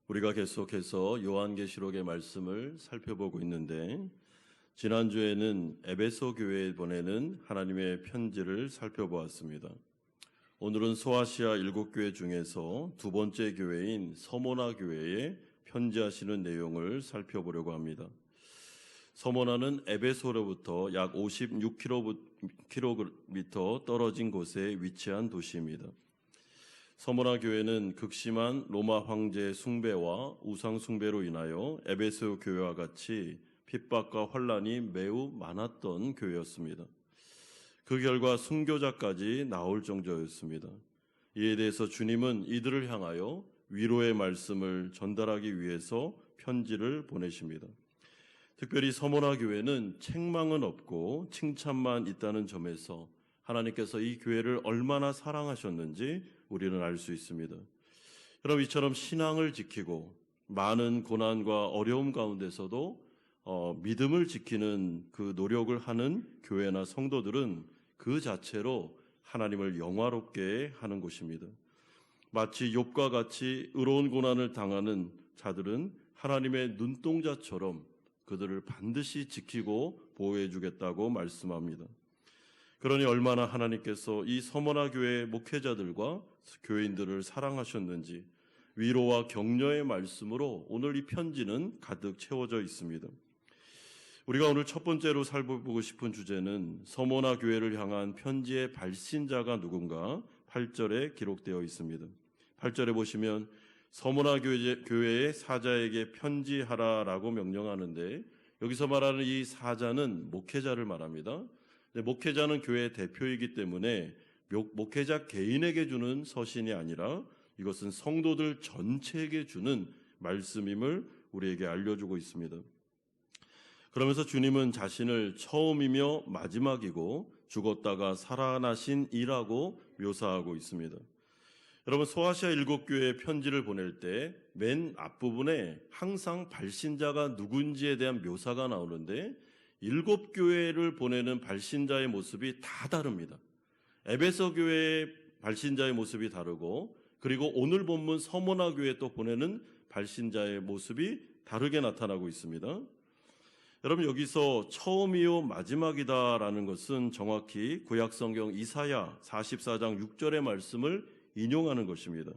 우리가 계속해서 요한계시록의 말씀을 살펴보고 있는데, 지난주에는 에베소 교회에 보내는 하나님의 편지를 살펴보았습니다. 오늘은 소아시아 7교회 중에서 두 번째 교회인 서모나 교회에 편지하시는 내용을 살펴보려고 합니다. 서모나는 에베소로부터 약 56km 떨어진 곳에 위치한 도시입니다. 서모나 교회는 극심한 로마 황제의 숭배와 우상 숭배로 인하여 에베소 교회와 같이 핍박과 환란이 매우 많았던 교회였습니다. 그 결과 순교자까지 나올 정도였습니다. 이에 대해서 주님은 이들을 향하여 위로의 말씀을 전달하기 위해서 편지를 보내십니다. 특별히 서모나 교회는 책망은 없고 칭찬만 있다는 점에서 하나님께서 이 교회를 얼마나 사랑하셨는지 우리는 알 수 있습니다. 여러분, 이처럼 신앙을 지키고 많은 고난과 어려움 가운데서도 믿음을 지키는 그 노력을 하는 교회나 성도들은 그 자체로 하나님을 영화롭게 하는 곳입니다. 마치 욥과 같이 의로운 고난을 당하는 자들은 하나님의 눈동자처럼 그들을 반드시 지키고 보호해 주겠다고 말씀합니다. 그러니 얼마나 하나님께서 이 서모나 교회 목회자들과 교인들을 사랑하셨는지 위로와 격려의 말씀으로 오늘 이 편지는 가득 채워져 있습니다. 우리가 오늘 첫 번째로 살펴보고 싶은 주제는 서모나 교회를 향한 편지의 발신자가 누군가 8절에 기록되어 있습니다. 8절에 보시면 서모나 교회의 사자에게 편지하라라고 명령하는데, 여기서 말하는 이 사자는 목회자를 말합니다. 목회자는 교회의 대표이기 때문에 목회자 개인에게 주는 서신이 아니라 이것은 성도들 전체에게 주는 말씀임을 우리에게 알려주고 있습니다. 그러면서 주님은 자신을 처음이며 마지막이고 죽었다가 살아나신 이라고 묘사하고 있습니다. 여러분, 소아시아 7교회에 편지를 보낼 때 맨 앞부분에 항상 발신자가 누군지에 대한 묘사가 나오는데 7교회를 보내는 발신자의 모습이 다 다릅니다. 에베소 교회의 발신자의 모습이 다르고, 그리고 오늘 본문 서모나 교회에 또 보내는 발신자의 모습이 다르게 나타나고 있습니다. 여러분, 여기서 처음이요 마지막이다라는 것은 정확히 구약성경 이사야 44장 6절의 말씀을 인용하는 것입니다.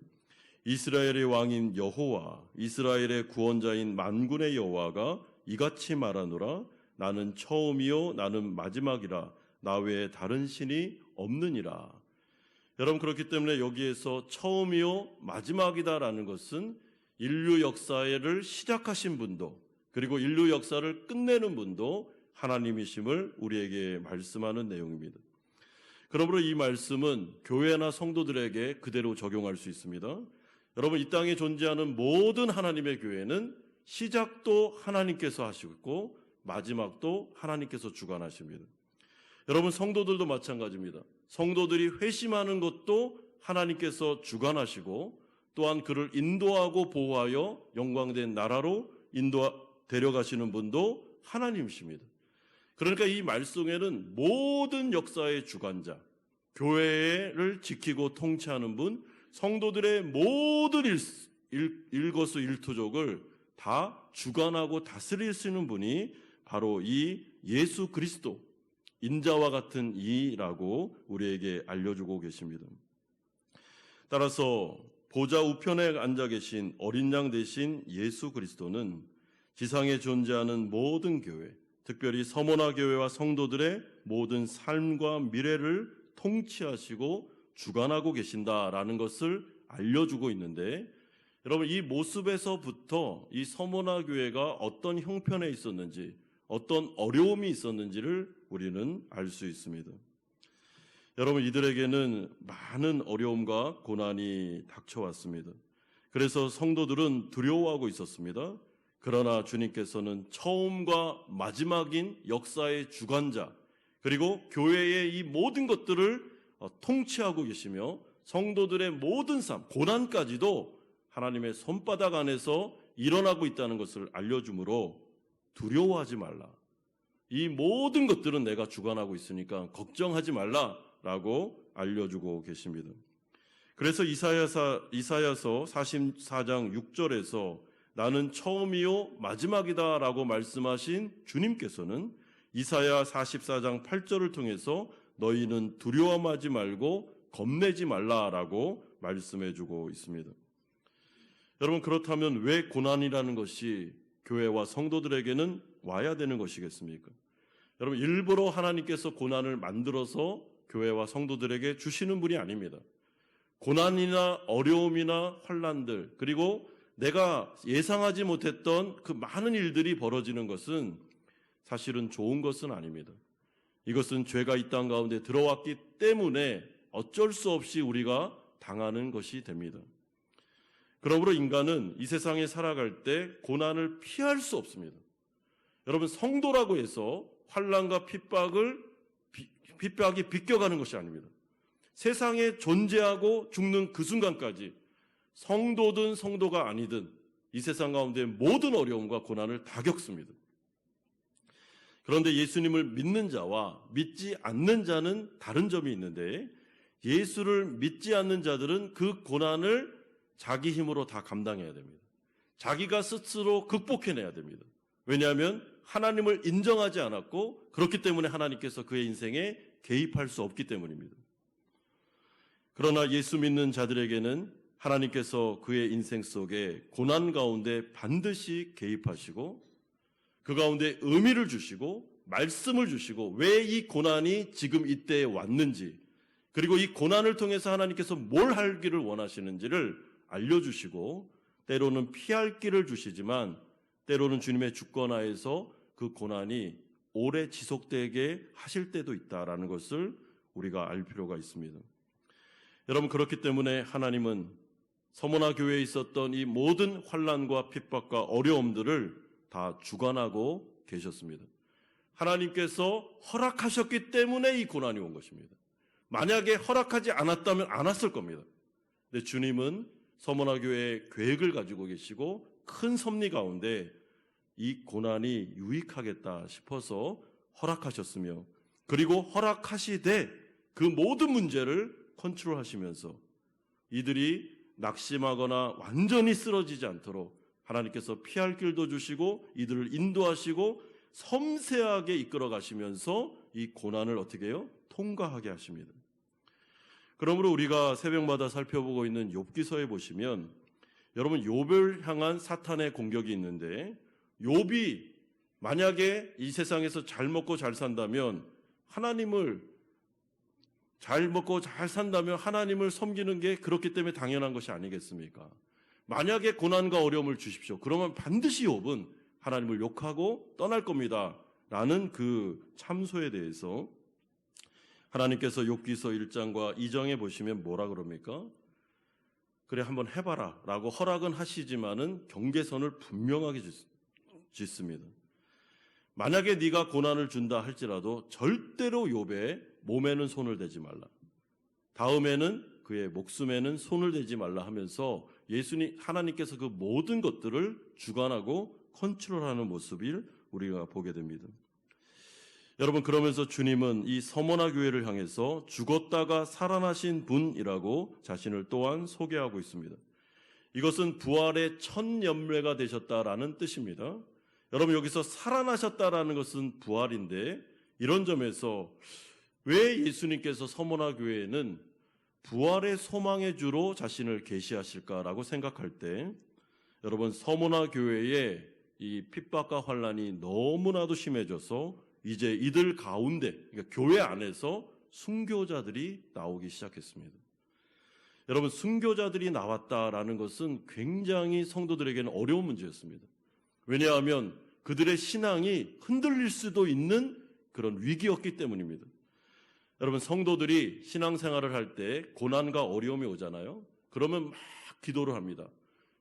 이스라엘의 왕인 여호와, 이스라엘의 구원자인 만군의 여호와가 이같이 말하노라. 나는 처음이요 나는 마지막이라. 나 외에 다른 신이 없느니라. 여러분, 그렇기 때문에 여기에서 처음이요 마지막이다라는 것은 인류 역사를 시작하신 분도, 그리고 인류 역사를 끝내는 분도 하나님이심을 우리에게 말씀하는 내용입니다. 그러므로 이 말씀은 교회나 성도들에게 그대로 적용할 수 있습니다. 여러분, 이 땅에 존재하는 모든 하나님의 교회는 시작도 하나님께서 하시고 마지막도 하나님께서 주관하십니다. 여러분, 성도들도 마찬가지입니다. 성도들이 회심하는 것도 하나님께서 주관하시고, 또한 그를 인도하고 보호하여 영광된 나라로 데려가시는 분도 하나님이십니다. 그러니까 이 말씀에는 모든 역사의 주관자, 교회를 지키고 통치하는 분, 성도들의 모든 일거수일투족을 다 주관하고 다스릴 수 있는 분이 바로 이 예수 그리스도, 인자와 같은 이라고 우리에게 알려주고 계십니다. 따라서 보좌 우편에 앉아 계신 어린 양 되신 예수 그리스도는 지상에 존재하는 모든 교회, 특별히 서모나 교회와 성도들의 모든 삶과 미래를 통치하시고 주관하고 계신다라는 것을 알려주고 있는데, 여러분, 이 모습에서부터 이 서모나 교회가 어떤 형편에 있었는지, 어떤 어려움이 있었는지를 우리는 알 수 있습니다. 여러분, 이들에게는 많은 어려움과 고난이 닥쳐왔습니다. 그래서 성도들은 두려워하고 있었습니다. 그러나 주님께서는 처음과 마지막인 역사의 주관자, 그리고 교회의 이 모든 것들을 통치하고 계시며 성도들의 모든 삶, 고난까지도 하나님의 손바닥 안에서 일어나고 있다는 것을 알려주므로 두려워하지 말라. 이 모든 것들은 내가 주관하고 있으니까 걱정하지 말라라고 알려주고 계십니다. 그래서 이사야서 44장 6절에서 나는 처음이요 마지막이다 라고 말씀하신 주님께서는 이사야 44장 8절을 통해서 너희는 두려워하지 말고 겁내지 말라라고 말씀해주고 있습니다. 여러분, 그렇다면 왜 고난이라는 것이 교회와 성도들에게는 와야 되는 것이겠습니까? 여러분, 일부러 하나님께서 고난을 만들어서 교회와 성도들에게 주시는 분이 아닙니다. 고난이나 어려움이나 환난들, 그리고 내가 예상하지 못했던 그 많은 일들이 벌어지는 것은 사실은 좋은 것은 아닙니다. 이것은 죄가 이 땅 가운데 들어왔기 때문에 어쩔 수 없이 우리가 당하는 것이 됩니다. 그러므로 인간은 이 세상에 살아갈 때 고난을 피할 수 없습니다. 여러분, 성도라고 해서 환난과 핍박이 비껴가는 것이 아닙니다. 세상에 존재하고 죽는 그 순간까지 성도든 성도가 아니든 이 세상 가운데 모든 어려움과 고난을 다 겪습니다. 그런데 예수님을 믿는 자와 믿지 않는 자는 다른 점이 있는데, 예수를 믿지 않는 자들은 그 고난을 자기 힘으로 다 감당해야 됩니다. 자기가 스스로 극복해내야 됩니다. 왜냐하면 하나님을 인정하지 않았고, 그렇기 때문에 하나님께서 그의 인생에 개입할 수 없기 때문입니다. 그러나 예수 믿는 자들에게는 하나님께서 그의 인생 속에 고난 가운데 반드시 개입하시고 그 가운데 의미를 주시고 말씀을 주시고 왜 이 고난이 지금 이때에 왔는지, 그리고 이 고난을 통해서 하나님께서 뭘 하기를 원하시는지를 알려주시고, 때로는 피할 길을 주시지만 때로는 주님의 주권하에서 그 고난이 오래 지속되게 하실 때도 있다라는 것을 우리가 알 필요가 있습니다. 여러분, 그렇기 때문에 하나님은 서머나 교회에 있었던 이 모든 환난과 핍박과 어려움들을 다 주관하고 계셨습니다. 하나님께서 허락하셨기 때문에 이 고난이 온 것입니다. 만약에 허락하지 않았다면 안 왔을 겁니다. 근데 주님은 서머나 교회의 계획을 가지고 계시고 큰 섭리 가운데 이 고난이 유익하겠다 싶어서 허락하셨으며, 그리고 허락하시되 그 모든 문제를 컨트롤하시면서 이들이 낙심하거나 완전히 쓰러지지 않도록 하나님께서 피할 길도 주시고 이들을 인도하시고 섬세하게 이끌어 가시면서 이 고난을 어떻게 해요? 통과하게 하십니다. 그러므로 우리가 새벽마다 살펴보고 있는 욥기서에 보시면, 여러분, 욥을 향한 사탄의 공격이 있는데, 욥이 만약에 이 세상에서 잘 먹고 잘 산다면 하나님을 섬기는 게 그렇기 때문에 당연한 것이 아니겠습니까? 만약에 고난과 어려움을 주십시오. 그러면 반드시 욥은 하나님을 욕하고 떠날 겁니다. 라는 그 참소에 대해서 하나님께서 욥기서 1장과 2장에 보시면 뭐라 그럽니까? 그래, 한번 해봐라 라고 허락은 하시지만은 경계선을 분명하게 짓습니다. 만약에 네가 고난을 준다 할지라도 절대로 욥의 몸에는 손을 대지 말라. 다음에는 그의 목숨에는 손을 대지 말라 하면서 하나님께서 그 모든 것들을 주관하고 컨트롤하는 모습을 우리가 보게 됩니다. 여러분, 그러면서 주님은 이 서머나 교회를 향해서 죽었다가 살아나신 분이라고 자신을 또한 소개하고 있습니다. 이것은 부활의 첫 열매가 되셨다라는 뜻입니다. 여러분, 여기서 살아나셨다라는 것은 부활인데, 이런 점에서 왜 예수님께서 서머나 교회에는 부활의 소망의 주로 자신을 계시하실까라고 생각할 때, 여러분, 서머나 교회의 이 핍박과 환난이 너무나도 심해져서 이제 이들 가운데, 그러니까 교회 안에서 순교자들이 나오기 시작했습니다. 여러분, 순교자들이 나왔다라는 것은 굉장히 성도들에게는 어려운 문제였습니다. 왜냐하면 그들의 신앙이 흔들릴 수도 있는 그런 위기였기 때문입니다. 여러분, 성도들이 신앙생활을 할 때 고난과 어려움이 오잖아요. 그러면 막 기도를 합니다.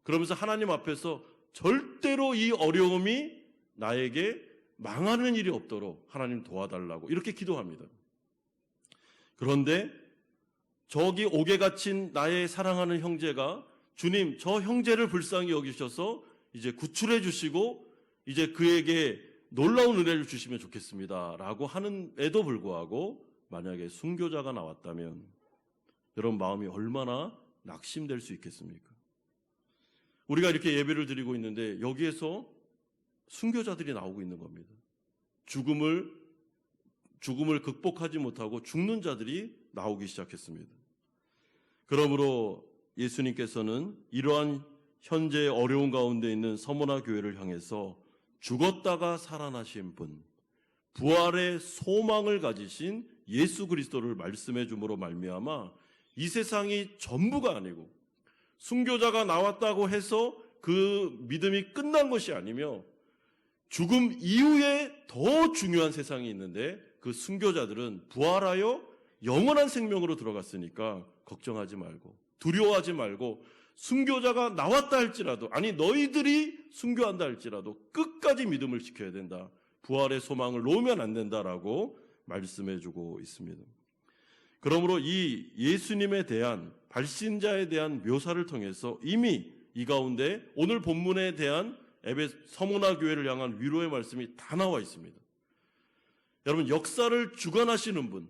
그러면서 하나님 앞에서 절대로 이 어려움이 나에게 망하는 일이 없도록 하나님 도와달라고 이렇게 기도합니다. 그런데 저기 옥에 갇힌 나의 사랑하는 형제가 주님, 저 형제를 불쌍히 여기셔서 이제 구출해 주시고 이제 그에게 놀라운 은혜를 주시면 좋겠습니다 라고 하는에도 불구하고 만약에 순교자가 나왔다면 여러분 마음이 얼마나 낙심될 수 있겠습니까? 우리가 이렇게 예배를 드리고 있는데 여기에서 순교자들이 나오고 있는 겁니다. 죽음을 극복하지 못하고 죽는 자들이 나오기 시작했습니다. 그러므로 예수님께서는 이러한 현재의 어려운 가운데 있는 서머나 교회를 향해서 죽었다가 살아나신 분, 부활의 소망을 가지신 예수 그리스도를 말씀해 줌으로 말미암아 이 세상이 전부가 아니고 순교자가 나왔다고 해서 그 믿음이 끝난 것이 아니며 죽음 이후에 더 중요한 세상이 있는데 그 순교자들은 부활하여 영원한 생명으로 들어갔으니까 걱정하지 말고 두려워하지 말고 순교자가 나왔다 할지라도 아니 너희들이 순교한다 할지라도 끝까지 믿음을 지켜야 된다. 부활의 소망을 놓으면 안 된다라고 말씀해주고 있습니다. 그러므로 이 예수님에 대한 발신자에 대한 묘사를 통해서 이미 이 가운데 오늘 본문에 대한 서머나 교회를 향한 위로의 말씀이 다 나와 있습니다. 여러분 역사를 주관하시는 분,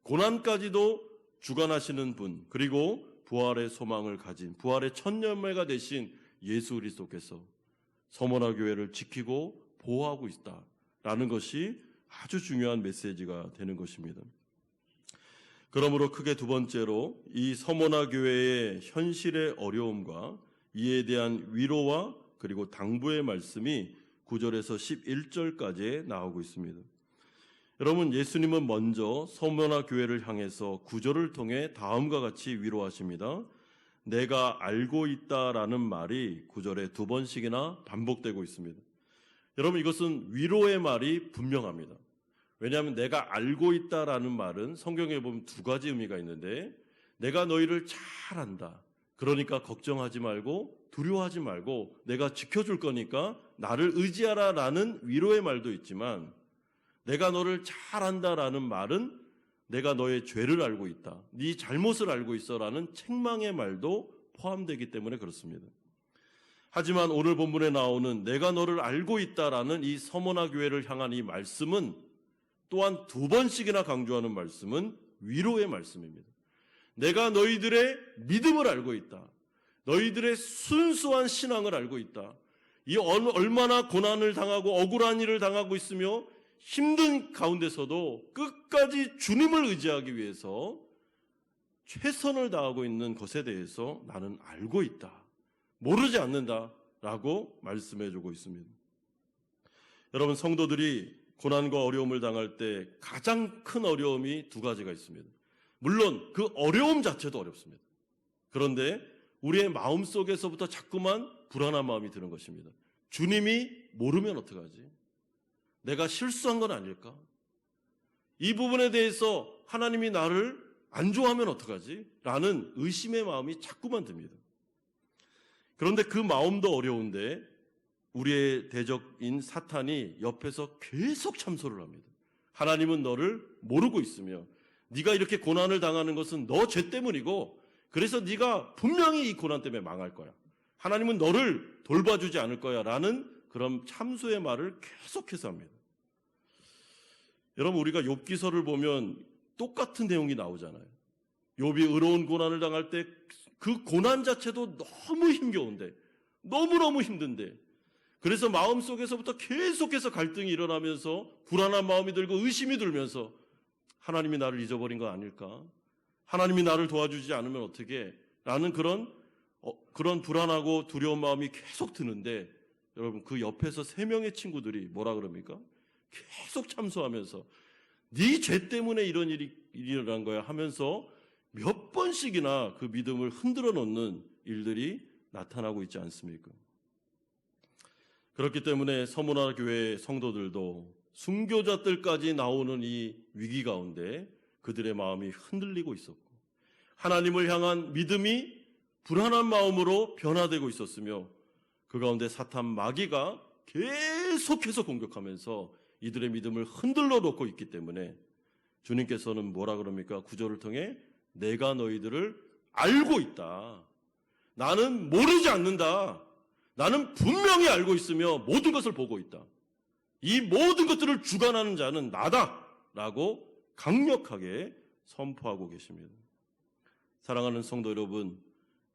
고난까지도 주관하시는 분, 그리고 부활의 소망을 가진 부활의 첫 열매가 되신 예수 그리스도께서 서머나 교회를 지키고 보호하고 있다라는 것이 아주 중요한 메시지가 되는 것입니다. 그러므로 크게 두 번째로 이 서머나 교회의 현실의 어려움과 이에 대한 위로와 그리고 당부의 말씀이 9절에서 11절까지 나오고 있습니다. 여러분 예수님은 먼저 서머나 교회를 향해서 9절을 통해 다음과 같이 위로하십니다. 내가 알고 있다라는 말이 9절에 두 번씩이나 반복되고 있습니다. 여러분 이것은 위로의 말이 분명합니다. 왜냐하면 내가 알고 있다라는 말은 성경에 보면 두 가지 의미가 있는데 내가 너희를 잘 안다. 그러니까 걱정하지 말고 두려워하지 말고 내가 지켜줄 거니까 나를 의지하라라는 위로의 말도 있지만 내가 너를 잘 안다라는 말은 내가 너의 죄를 알고 있다. 네 잘못을 알고 있어라는 책망의 말도 포함되기 때문에 그렇습니다. 하지만 오늘 본문에 나오는 내가 너를 알고 있다라는 이 서머나 교회를 향한 이 말씀은 또한 두 번씩이나 강조하는 말씀은 위로의 말씀입니다. 내가 너희들의 믿음을 알고 있다. 너희들의 순수한 신앙을 알고 있다. 이 얼마나 고난을 당하고 억울한 일을 당하고 있으며 힘든 가운데서도 끝까지 주님을 의지하기 위해서 최선을 다하고 있는 것에 대해서 나는 알고 있다. 모르지 않는다라고 말씀해주고 있습니다. 여러분 성도들이 고난과 어려움을 당할 때 가장 큰 어려움이 두 가지가 있습니다. 물론 그 어려움 자체도 어렵습니다. 그런데 우리의 마음속에서부터 자꾸만 불안한 마음이 드는 것입니다. 주님이 모르면 어떡하지? 내가 실수한 건 아닐까? 이 부분에 대해서 하나님이 나를 안 좋아하면 어떡하지? 라는 의심의 마음이 자꾸만 듭니다. 그런데 그 마음도 어려운데 우리의 대적인 사탄이 옆에서 계속 참소를 합니다. 하나님은 너를 모르고 있으며 네가 이렇게 고난을 당하는 것은 너 죄 때문이고 그래서 네가 분명히 이 고난 때문에 망할 거야. 하나님은 너를 돌봐주지 않을 거야 라는 그런 참소의 말을 계속해서 합니다. 여러분 우리가 욥기서를 보면 똑같은 내용이 나오잖아요. 욥이 의로운 고난을 당할 때 그 고난 자체도 너무 힘겨운데 너무너무 힘든데 그래서 마음속에서부터 계속해서 갈등이 일어나면서 불안한 마음이 들고 의심이 들면서 하나님이 나를 잊어버린 거 아닐까? 하나님이 나를 도와주지 않으면 어떻게? 라는 그런 불안하고 두려운 마음이 계속 드는데 여러분 그 옆에서 세 명의 친구들이 뭐라 그럽니까? 계속 참소하면서 네 죄 때문에 이런 일이 일어난 거야 하면서 몇 번씩이나 그 믿음을 흔들어 놓는 일들이 나타나고 있지 않습니까? 그렇기 때문에 서머나 교회 성도들도 순교자들까지 나오는 이 위기 가운데 그들의 마음이 흔들리고 있었고 하나님을 향한 믿음이 불안한 마음으로 변화되고 있었으며 그 가운데 사탄 마귀가 계속해서 공격하면서 이들의 믿음을 흔들러 놓고 있기 때문에 주님께서는 뭐라 그럽니까? 9절을 통해 내가 너희들을 알고 있다. 나는 모르지 않는다. 나는 분명히 알고 있으며 모든 것을 보고 있다. 이 모든 것들을 주관하는 자는 나다. 라고 강력하게 선포하고 계십니다. 사랑하는 성도 여러분,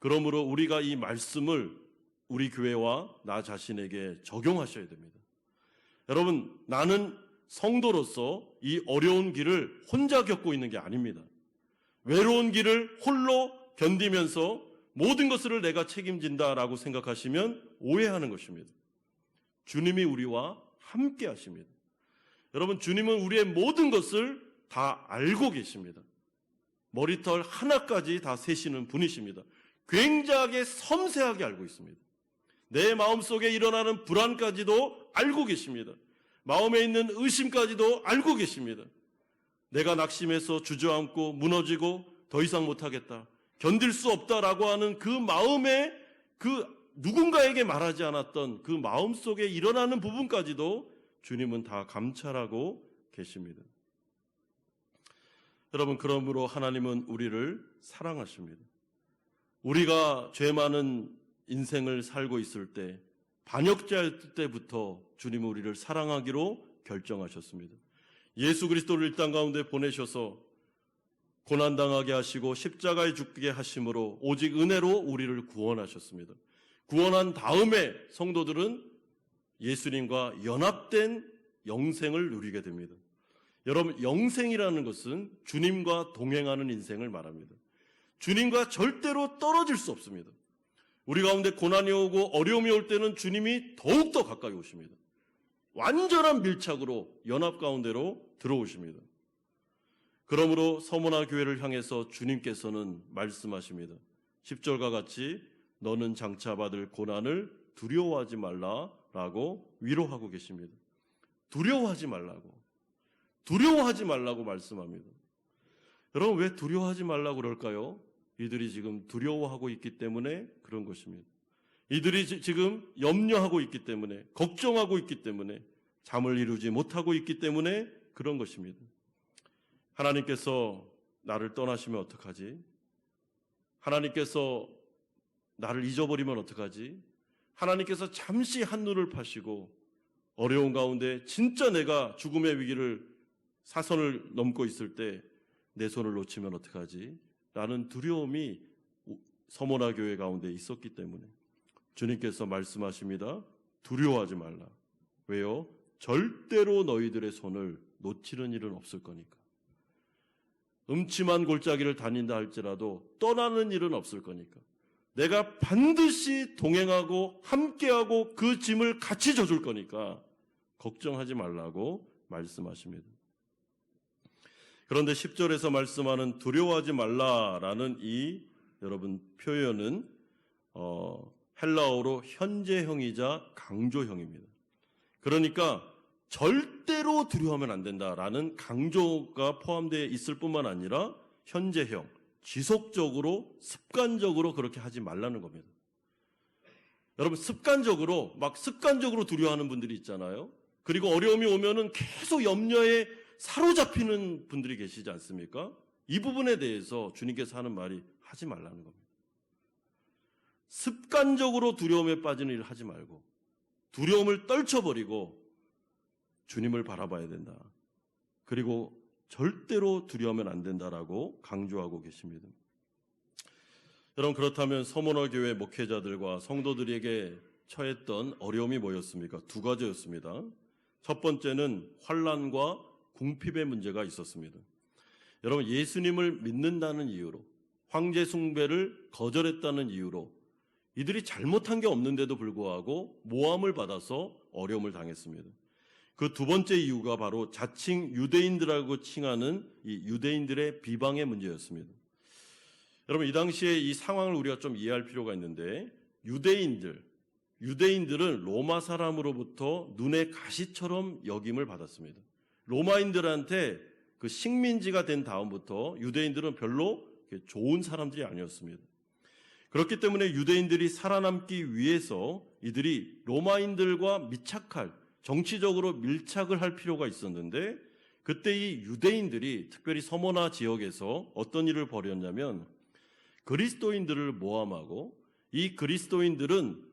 그러므로 우리가 이 말씀을 우리 교회와 나 자신에게 적용하셔야 됩니다. 여러분, 나는 성도로서 이 어려운 길을 혼자 겪고 있는 게 아닙니다. 외로운 길을 홀로 견디면서 모든 것을 내가 책임진다라고 생각하시면 오해하는 것입니다. 주님이 우리와 함께 하십니다. 여러분, 주님은 우리의 모든 것을 다 알고 계십니다. 머리털 하나까지 다 세시는 분이십니다. 굉장히 섬세하게 알고 있습니다. 내 마음속에 일어나는 불안까지도 알고 계십니다. 마음에 있는 의심까지도 알고 계십니다. 내가 낙심해서 주저앉고 무너지고 더 이상 못하겠다, 견딜 수 없다라고 하는 그 마음에, 그 누군가에게 말하지 않았던 그 마음속에 일어나는 부분까지도 주님은 다 감찰하고 계십니다. 여러분, 그러므로 하나님은 우리를 사랑하십니다. 우리가 죄 많은 인생을 살고 있을 때, 반역자일 때부터 주님은 우리를 사랑하기로 결정하셨습니다. 예수 그리스도를 이 땅 가운데 보내셔서 고난당하게 하시고 십자가에 죽게 하심으로 오직 은혜로 우리를 구원하셨습니다. 구원한 다음에 성도들은 예수님과 연합된 영생을 누리게 됩니다. 여러분, 영생이라는 것은 주님과 동행하는 인생을 말합니다. 주님과 절대로 떨어질 수 없습니다. 우리 가운데 고난이 오고 어려움이 올 때는 주님이 더욱더 가까이 오십니다. 완전한 밀착으로 연합 가운데로 들어오십니다. 그러므로 서문화 교회를 향해서 주님께서는 말씀하십니다. 10절과 같이 너는 장차 받을 고난을 두려워하지 말라라고 위로하고 계십니다. 두려워하지 말라고 말씀합니다. 여러분, 왜 두려워하지 말라고 그럴까요? 이들이 지금 두려워하고 있기 때문에 그런 것입니다. 이들이 지금 염려하고 있기 때문에, 걱정하고 있기 때문에, 잠을 이루지 못하고 있기 때문에 그런 것입니다. 하나님께서 나를 떠나시면 어떡하지? 하나님께서 나를 잊어버리면 어떡하지? 하나님께서 잠시 한눈을 파시고 어려운 가운데 진짜 내가 죽음의 위기를, 사선을 넘고 있을 때 내 손을 놓치면 어떡하지? 라는 두려움이 서문화 교회 가운데 있었기 때문에 주님께서 말씀하십니다. 두려워하지 말라. 왜요? 절대로 너희들의 손을 놓치는 일은 없을 거니까. 음침한 골짜기를 다닌다 할지라도 떠나는 일은 없을 거니까. 내가 반드시 동행하고 함께하고 그 짐을 같이 져줄 거니까 걱정하지 말라고 말씀하십니다. 그런데 10절에서 말씀하는 두려워하지 말라라는 이 여러분 표현은 헬라어로 현재형이자 강조형입니다. 그러니까 절대로 두려워하면 안 된다라는 강조가 포함되어 있을 뿐만 아니라 현재형, 지속적으로 습관적으로 그렇게 하지 말라는 겁니다. 여러분, 습관적으로 두려워하는 분들이 있잖아요. 그리고 어려움이 오면은 계속 염려에 사로잡히는 분들이 계시지 않습니까? 이 부분에 대해서 주님께서 하는 말이 하지 말라는 겁니다. 습관적으로 두려움에 빠지는 일을 하지 말고 두려움을 떨쳐버리고 주님을 바라봐야 된다. 그리고 절대로 두려워하면 안 된다라고 강조하고 계십니다. 여러분, 그렇다면 서문화 교회 목회자들과 성도들에게 처했던 어려움이 뭐였습니까? 두 가지였습니다. 첫 번째는 환난과 궁핍의 문제가 있었습니다. 여러분, 예수님을 믿는다는 이유로, 황제 숭배를 거절했다는 이유로 이들이 잘못한 게 없는데도 불구하고 모함을 받아서 어려움을 당했습니다. 그 두 번째 이유가 바로 자칭 유대인들하고 칭하는 이 유대인들의 비방의 문제였습니다. 여러분, 이 당시에 이 상황을 우리가 좀 이해할 필요가 있는데, 유대인들은 로마 사람으로부터 눈의 가시처럼 여김을 받았습니다. 로마인들한테 그 식민지가 된 다음부터 유대인들은 별로 좋은 사람들이 아니었습니다. 그렇기 때문에 유대인들이 살아남기 위해서 이들이 로마인들과 정치적으로 밀착을 할 필요가 있었는데, 그때 이 유대인들이 특별히 서머나 지역에서 어떤 일을 벌였냐면 그리스도인들을 모함하고, 이 그리스도인들은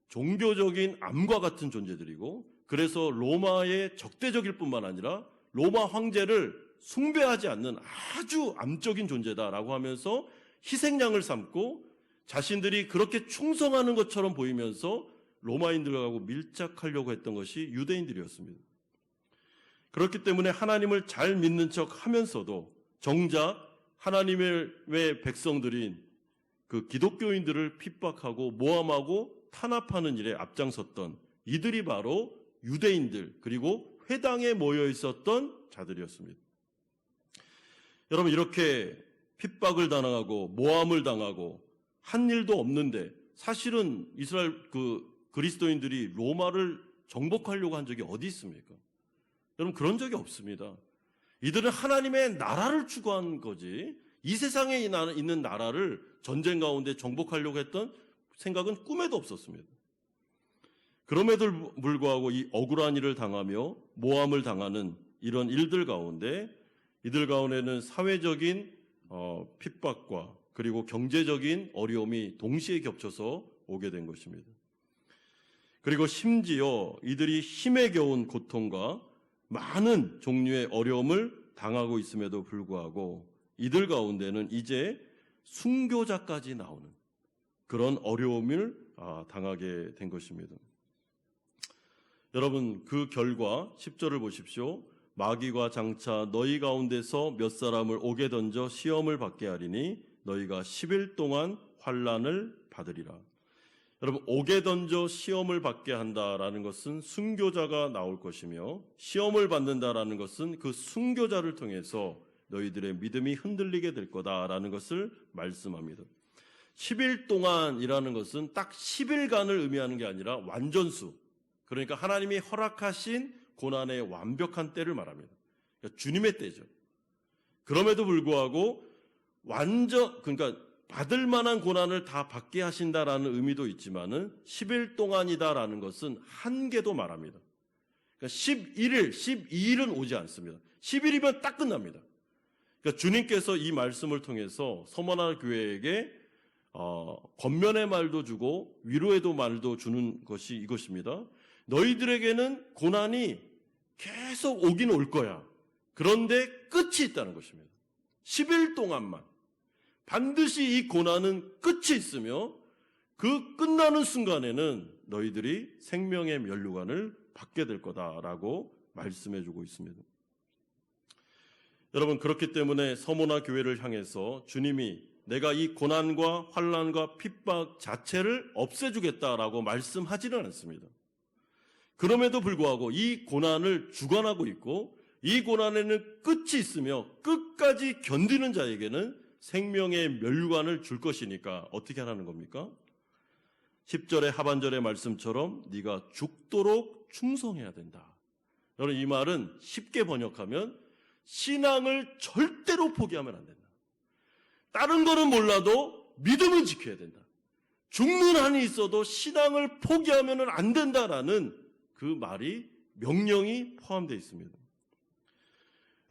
종교적인 암과 같은 존재들이고, 그래서 로마의 적대적일 뿐만 아니라 로마 황제를 숭배하지 않는 아주 암적인 존재다라고 하면서 희생양을 삼고 자신들이 그렇게 충성하는 것처럼 보이면서 로마인들하고 밀착하려고 했던 것이 유대인들이었습니다. 그렇기 때문에 하나님을 잘 믿는 척 하면서도 정작 하나님의 백성들인 그 기독교인들을 핍박하고 모함하고 탄압하는 일에 앞장섰던 이들이 바로 유대인들, 그리고 회당에 모여 있었던 자들이었습니다. 여러분, 이렇게 핍박을 당하고 모함을 당하고 한 일도 없는데, 사실은 이스라엘 그리스도인들이 로마를 정복하려고 한 적이 어디 있습니까? 여러분, 그런 적이 없습니다. 이들은 하나님의 나라를 추구한 거지, 이 세상에 있는 나라를 전쟁 가운데 정복하려고 했던 생각은 꿈에도 없었습니다. 그럼에도 불구하고 이 억울한 일을 당하며 모함을 당하는 이런 일들 가운데, 이들 가운데는 사회적인 핍박과 그리고 경제적인 어려움이 동시에 겹쳐서 오게 된 것입니다. 그리고 심지어 이들이 힘에 겨운 고통과 많은 종류의 어려움을 당하고 있음에도 불구하고 이들 가운데는 이제 순교자까지 나오는 그런 어려움을 당하게 된 것입니다. 여러분, 그 결과 10절을 보십시오. 마귀가 장차 너희 가운데서 몇 사람을 옥에 던져 시험을 받게 하리니 너희가 10일 동안 환난을 받으리라. 여러분, 옥에 던져 시험을 받게 한다라는 것은 순교자가 나올 것이며, 시험을 받는다라는 것은 그 순교자를 통해서 너희들의 믿음이 흔들리게 될 거다라는 것을 말씀합니다. 10일 동안이라는 것은 딱 10일간을 의미하는 게 아니라 완전수, 그러니까 하나님이 허락하신 고난의 완벽한 때를 말합니다. 그러니까 주님의 때죠. 그럼에도 불구하고 그러니까 받을 만한 고난을 다 받게 하신다라는 의미도 있지만은 10일 동안이다라는 것은 한계도 말합니다. 그러니까 11일, 12일은 오지 않습니다. 10일이면 딱 끝납니다. 그러니까 주님께서 이 말씀을 통해서 서머나 교회에게 권면의 말도 주고 위로의 말도 주는 것이 이것입니다. 너희들에게는 고난이 계속 오긴 올 거야. 그런데 끝이 있다는 것입니다. 10일 동안만. 반드시 이 고난은 끝이 있으며 그 끝나는 순간에는 너희들이 생명의 면류관을 받게 될 거다라고 말씀해 주고 있습니다. 여러분, 그렇기 때문에 서모나 교회를 향해서 주님이 내가 이 고난과 환난과 핍박 자체를 없애주겠다라고 말씀하지는 않습니다. 그럼에도 불구하고 이 고난을 주관하고 있고 이 고난에는 끝이 있으며 끝까지 견디는 자에게는 생명의 면류관을 줄 것이니까 어떻게 하라는 겁니까? 10절의 하반절의 말씀처럼 네가 죽도록 충성해야 된다. 여러분, 이 말은 쉽게 번역하면 신앙을 절대로 포기하면 안 된다. 다른 거는 몰라도 믿음은 지켜야 된다. 죽는 한이 있어도 신앙을 포기하면 안 된다라는 그 말이, 명령이 포함되어 있습니다.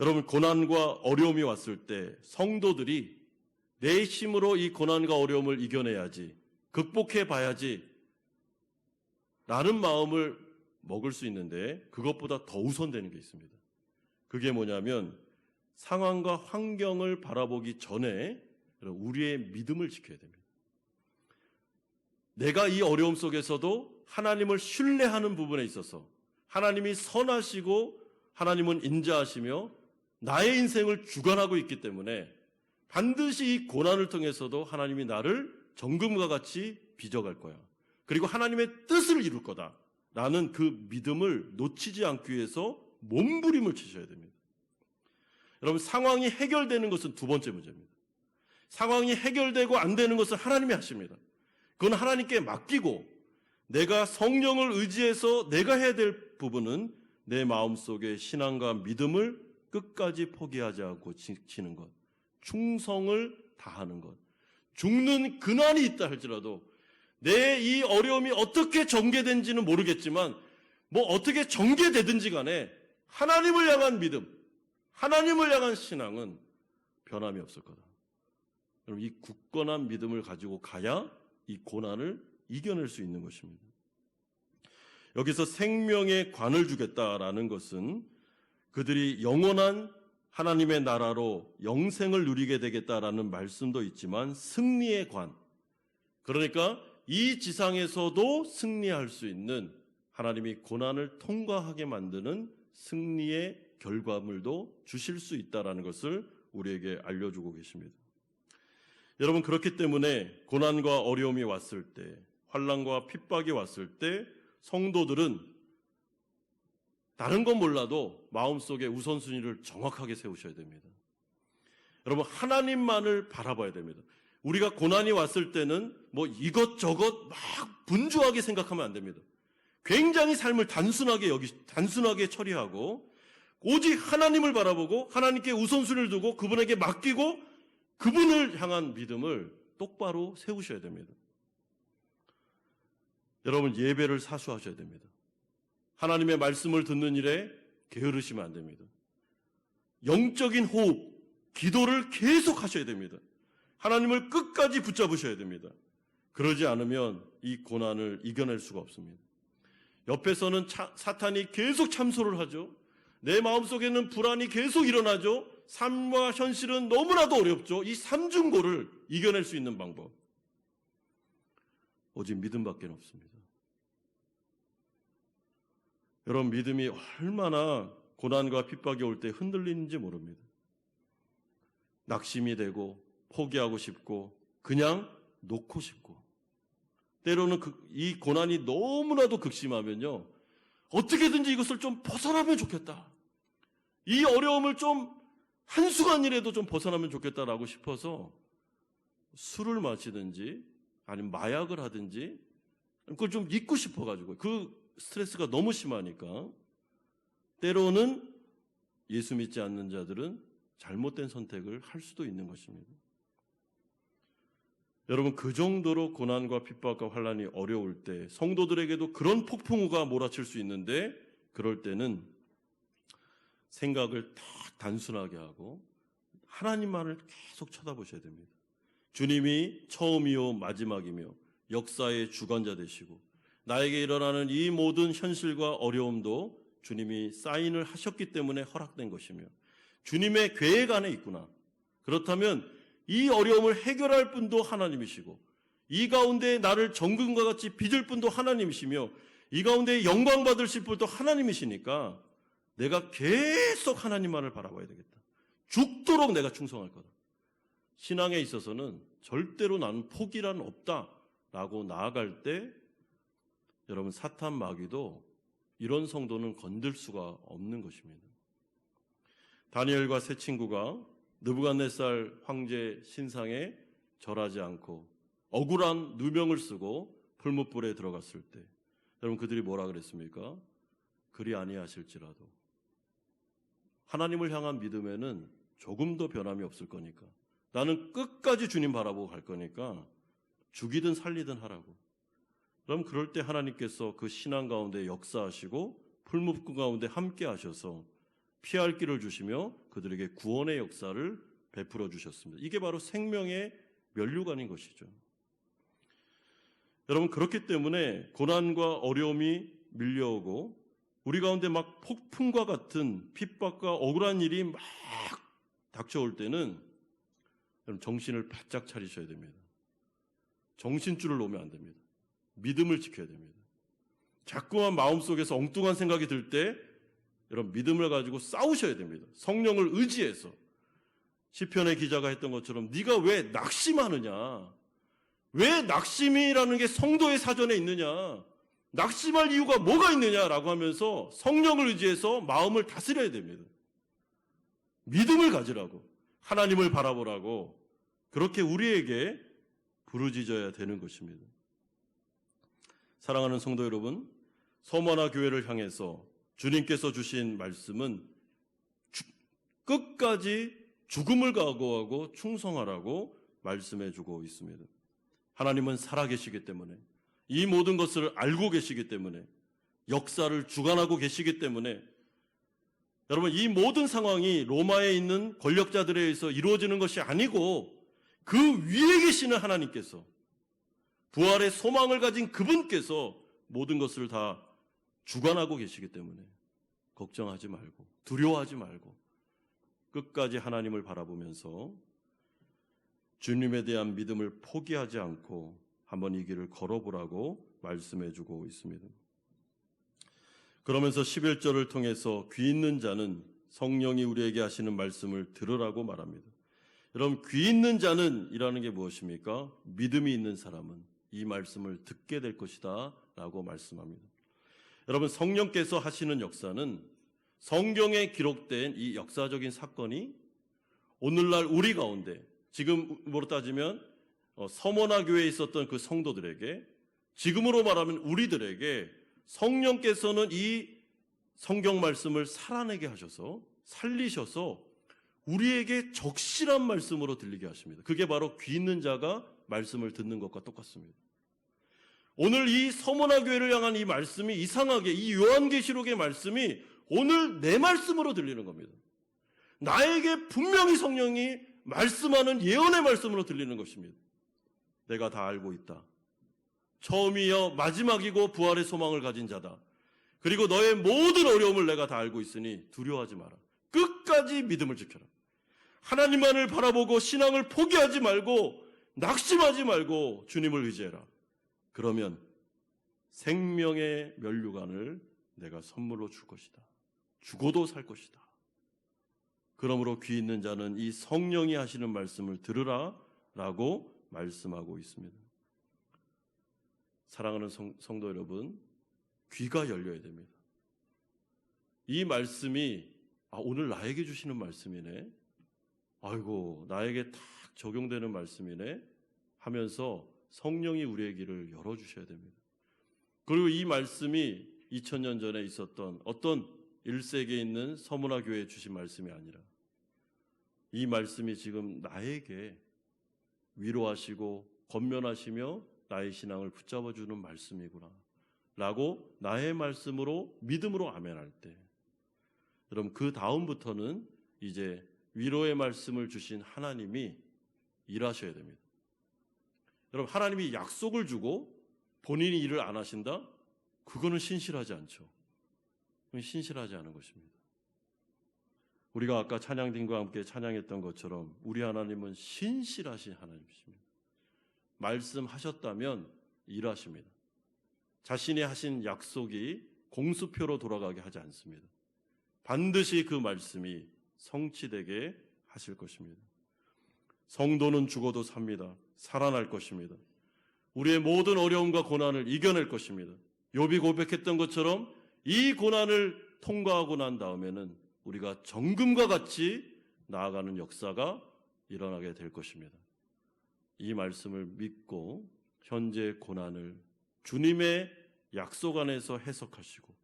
여러분, 고난과 어려움이 왔을 때 성도들이 내 힘으로 이 고난과 어려움을 이겨내야지, 극복해 봐야지 라는 마음을 먹을 수 있는데, 그것보다 더 우선되는 게 있습니다. 그게 뭐냐면 상황과 환경을 바라보기 전에 우리의 믿음을 지켜야 됩니다. 내가 이 어려움 속에서도 하나님을 신뢰하는 부분에 있어서 하나님이 선하시고 하나님은 인자하시며 나의 인생을 주관하고 있기 때문에 반드시 이 고난을 통해서도 하나님이 나를 정금과 같이 빚어갈 거야. 그리고 하나님의 뜻을 이룰 거다라는 그 믿음을 놓치지 않기 위해서 몸부림을 치셔야 됩니다. 여러분, 상황이 해결되는 것은 두 번째 문제입니다. 상황이 해결되고 안 되는 것은 하나님이 하십니다. 그건 하나님께 맡기고 내가 성령을 의지해서 내가 해야 될 부분은 내 마음속에 신앙과 믿음을 끝까지 포기하지 않고 지키는 것, 충성을 다하는 것. 죽는 근환이 있다 할지라도 내 이 어려움이 어떻게 전개된지는 모르겠지만 뭐 어떻게 전개되든지 간에 하나님을 향한 믿음, 하나님을 향한 신앙은 변함이 없을 거다. 여러분, 이 굳건한 믿음을 가지고 가야 이 고난을 이겨낼 수 있는 것입니다. 여기서 생명의 관을 주겠다라는 것은 그들이 영원한 하나님의 나라로 영생을 누리게 되겠다라는 말씀도 있지만 승리의 관, 그러니까 이 지상에서도 승리할 수 있는, 하나님이 고난을 통과하게 만드는 승리의 결과물도 주실 수 있다는 것을 우리에게 알려주고 계십니다. 여러분, 그렇기 때문에 고난과 어려움이 왔을 때, 환난과 핍박이 왔을 때 성도들은 다른 건 몰라도 마음속에 우선순위를 정확하게 세우셔야 됩니다. 여러분, 하나님만을 바라봐야 됩니다. 우리가 고난이 왔을 때는 뭐 이것저것 막 분주하게 생각하면 안 됩니다. 굉장히 삶을 단순하게 처리하고 오직 하나님을 바라보고 하나님께 우선순위를 두고 그분에게 맡기고 그분을 향한 믿음을 똑바로 세우셔야 됩니다. 여러분, 예배를 사수하셔야 됩니다. 하나님의 말씀을 듣는 일에 게으르시면 안 됩니다. 영적인 호흡, 기도를 계속 하셔야 됩니다. 하나님을 끝까지 붙잡으셔야 됩니다. 그러지 않으면 이 고난을 이겨낼 수가 없습니다. 옆에서는 사탄이 계속 참소를 하죠. 내 마음속에는 불안이 계속 일어나죠. 삶과 현실은 너무나도 어렵죠. 이 삼중고를 이겨낼 수 있는 방법, 오직 믿음밖에 없습니다. 여러분, 믿음이 얼마나 고난과 핍박이 올 때 흔들리는지 모릅니다. 낙심이 되고 포기하고 싶고 그냥 놓고 싶고, 때로는 이 고난이 너무나도 극심하면요, 어떻게든지 이것을 좀 벗어나면 좋겠다, 이 어려움을 좀 한순간이라도 좀 벗어나면 좋겠다라고 싶어서 술을 마시든지 아니면 마약을 하든지 그걸 좀 잊고 싶어가지고, 그 스트레스가 너무 심하니까 때로는 예수 믿지 않는 자들은 잘못된 선택을 할 수도 있는 것입니다. 여러분, 그 정도로 고난과 핍박과 환난이 어려울 때 성도들에게도 그런 폭풍우가 몰아칠 수 있는데, 그럴 때는 생각을 다 단순하게 하고 하나님만을 계속 쳐다보셔야 됩니다. 주님이 처음이요 마지막이며 역사의 주관자 되시고 나에게 일어나는 이 모든 현실과 어려움도 주님이 사인을 하셨기 때문에 허락된 것이며 주님의 계획 안에 있구나. 그렇다면 이 어려움을 해결할 분도 하나님이시고 이 가운데 나를 정금과 같이 빚을 분도 하나님이시며 이 가운데 영광 받으실 분도 하나님이시니까 내가 계속 하나님만을 바라봐야 되겠다. 죽도록 내가 충성할 거다. 신앙에 있어서는 절대로 나는 포기란 없다라고 나아갈 때 여러분, 사탄 마귀도 이런 성도는 건들 수가 없는 것입니다. 다니엘과 세 친구가 느부갓네살 황제 신상에 절하지 않고 억울한 누명을 쓰고 풀무불에 들어갔을 때 여러분, 그들이 뭐라 그랬습니까? 그리 아니하실지라도. 하나님을 향한 믿음에는 조금도 변함이 없을 거니까, 나는 끝까지 주님 바라보고 갈 거니까 죽이든 살리든 하라고. 그럼 그럴 때 하나님께서 그 신앙 가운데 역사하시고 풀무불 가운데 함께 하셔서 피할 길을 주시며 그들에게 구원의 역사를 베풀어 주셨습니다. 이게 바로 생명의 면류관인 것이죠. 여러분, 그렇기 때문에 고난과 어려움이 밀려오고 우리 가운데 막 폭풍과 같은 핍박과 억울한 일이 막 닥쳐올 때는 여러분, 정신을 바짝 차리셔야 됩니다. 정신줄을 놓으면 안 됩니다. 믿음을 지켜야 됩니다. 자꾸만 마음속에서 엉뚱한 생각이 들 때 여러분, 믿음을 가지고 싸우셔야 됩니다. 성령을 의지해서. 시편의 기자가 했던 것처럼 네가 왜 낙심하느냐, 왜 낙심이라는 게 성도의 사전에 있느냐, 낙심할 이유가 뭐가 있느냐라고 하면서 성령을 의지해서 마음을 다스려야 됩니다. 믿음을 가지라고, 하나님을 바라보라고, 그렇게 우리에게 부르짖어야 되는 것입니다. 사랑하는 성도 여러분, 서머나 교회를 향해서 주님께서 주신 말씀은 끝까지 죽음을 각오하고 충성하라고 말씀해주고 있습니다. 하나님은 살아계시기 때문에, 이 모든 것을 알고 계시기 때문에, 역사를 주관하고 계시기 때문에 여러분, 이 모든 상황이 로마에 있는 권력자들에 의해서 이루어지는 것이 아니고 그 위에 계시는 하나님께서, 부활의 소망을 가진 그분께서 모든 것을 다 주관하고 계시기 때문에 걱정하지 말고 두려워하지 말고 끝까지 하나님을 바라보면서 주님에 대한 믿음을 포기하지 않고 한번 이 길을 걸어보라고 말씀해주고 있습니다. 그러면서 11절을 통해서 귀 있는 자는 성령이 우리에게 하시는 말씀을 들으라고 말합니다. 여러분, 귀 있는 자는 이라는 게 무엇입니까? 믿음이 있는 사람은 이 말씀을 듣게 될 것이다 라고 말씀합니다. 여러분, 성령께서 하시는 역사는 성경에 기록된 이 역사적인 사건이 오늘날 우리 가운데, 지금으로 따지면 서머나 교회에 있었던 그 성도들에게, 지금으로 말하면 우리들에게 성령께서는 이 성경 말씀을 살아내게 하셔서 살리셔서 우리에게 적실한 말씀으로 들리게 하십니다. 그게 바로 귀 있는 자가 말씀을 듣는 것과 똑같습니다. 오늘 이 서머나 교회를 향한 이 말씀이 이상하게 이 요한계시록의 말씀이 오늘 내 말씀으로 들리는 겁니다. 나에게 분명히 성령이 말씀하는 예언의 말씀으로 들리는 것입니다. 내가 다 알고 있다. 처음이여 마지막이고 부활의 소망을 가진 자다. 그리고 너의 모든 어려움을 내가 다 알고 있으니 두려워하지 마라. 끝까지 믿음을 지켜라. 하나님만을 바라보고 신앙을 포기하지 말고 낙심하지 말고 주님을 의지해라. 그러면 생명의 면류관을 내가 선물로 줄 것이다. 죽어도 살 것이다. 그러므로 귀 있는 자는 이 성령이 하시는 말씀을 들으라 라고 말씀하고 있습니다. 사랑하는 성도 여러분, 귀가 열려야 됩니다. 이 말씀이 오늘 나에게 주시는 말씀이네. 아이고, 나에게 딱 적용되는 말씀이네 하면서 성령이 우리의 길을 열어주셔야 됩니다. 그리고 이 말씀이 2000년 전에 있었던 어떤 1세기에 있는 서문화 교회에 주신 말씀이 아니라 이 말씀이 지금 나에게 위로하시고 권면하시며 나의 신앙을 붙잡아주는 말씀이구나 라고 나의 말씀으로 믿음으로 아멘할 때, 여러분, 그 다음부터는 이제 위로의 말씀을 주신 하나님이 일하셔야 됩니다. 여러분, 하나님이 약속을 주고 본인이 일을 안 하신다? 그거는 신실하지 않죠. 신실하지 않은 것입니다. 우리가 아까 찬양팀과 함께 찬양했던 것처럼 우리 하나님은 신실하신 하나님이십니다. 말씀하셨다면 일하십니다. 자신이 하신 약속이 공수표로 돌아가게 하지 않습니다. 반드시 그 말씀이 성취되게 하실 것입니다. 성도는 죽어도 삽니다. 살아날 것입니다. 우리의 모든 어려움과 고난을 이겨낼 것입니다. 욥이 고백했던 것처럼 이 고난을 통과하고 난 다음에는 우리가 정금과 같이 나아가는 역사가 일어나게 될 것입니다. 이 말씀을 믿고 현재의 고난을 주님의 약속 안에서 해석하시고,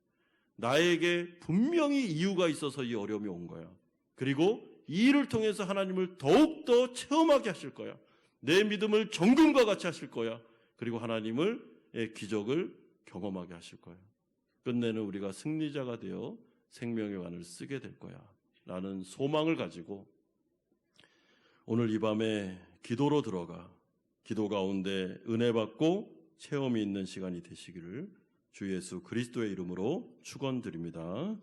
나에게 분명히 이유가 있어서 이 어려움이 온 거야. 그리고 이 일을 통해서 하나님을 더욱더 체험하게 하실 거야. 내 믿음을 정금과 같이 하실 거야. 그리고 하나님의 기적을 경험하게 하실 거야. 끝내는 우리가 승리자가 되어 생명의 관을 쓰게 될 거야 라는 소망을 가지고 오늘 이 밤에 기도로 들어가 기도 가운데 은혜 받고 체험이 있는 시간이 되시기를 주 예수 그리스도의 이름으로 축원드립니다.